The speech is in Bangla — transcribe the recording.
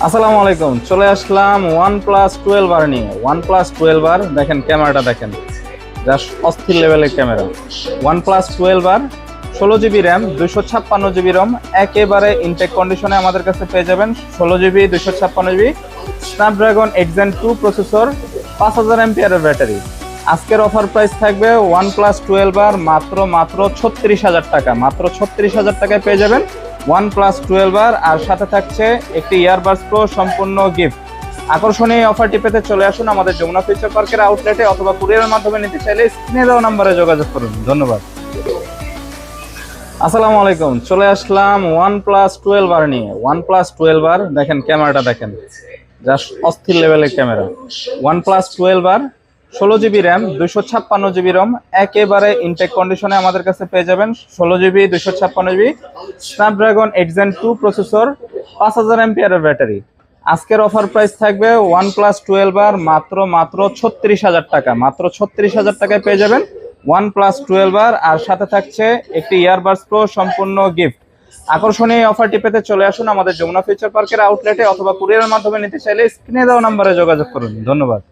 আসসালামু আলাইকুম, চলে আসলাম OnePlus 12R নিয়ে। OnePlus 12R দেখেন, ক্যামেরাটা দেখেন, জাস্ট অস্থির লেভেলের camera. OnePlus 12R 16GB RAM, 256GB রম, একেবারে ইনটেক কন্ডিশনে আমাদের কাছে পেয়ে যাবেন। 16GB 256GB, Snapdragon 8 Gen 2 processor, 5000 এমপিআরের ব্যাটারি। আজকের অফার প্রাইস থাকবে OnePlus 12R মাত্র 36,000 টাকা। মাত্র 36,000 টাকায় পেয়ে যাবেন OnePlus 12R, আর সাথে থাকছে একটি ইয়ারবাডস প্রো সম্পূর্ণ গিফট। আকর্ষণীয় অফারটি পেতে চলে আসুন আমাদের যমুনা ফিউচার পার্কের আউটলেটে, অথবা কুরিয়ারের মাধ্যমে নিতে চাইলে স্ক্রিনে দেওয়া নম্বরে যোগাযোগ করুন। ধন্যবাদ। আসসালামু আলাইকুম, চলে আসলাম OnePlus 12R নিয়ে। OnePlus 12R দেখেন, ক্যামেরাটা দেখেন, জাস্ট অস্থির লেভেলের camera. OnePlus 12R 16GB RAM, 256GB রম, একেবারে ইনটেক কন্ডিশনে আমাদের কাছে পেয়ে যাবেন। 16GB 256GB, Snapdragon 8 Gen 2 processor, 5000 এমপিআরের ব্যাটারি। আজকের অফার প্রাইস থাকবে OnePlus 12R মাত্র 36,000 টাকা। মাত্র 36,000 টাকায় পেয়ে যাবেন OnePlus 12R, আর সাথে থাকছে একটি ইয়ারবাডস প্রো সম্পূর্ণ গিফট। আকর্ষণীয় অফারটি পেতে চলে আসুন আমাদের যমুনা ফিউচার পার্কের আউটলেটে, অথবা কুরিয়ারের মাধ্যমে নিতে চাইলে স্ক্রিনে দেওয়া নম্বরে যোগাযোগ করুন। ধন্যবাদ।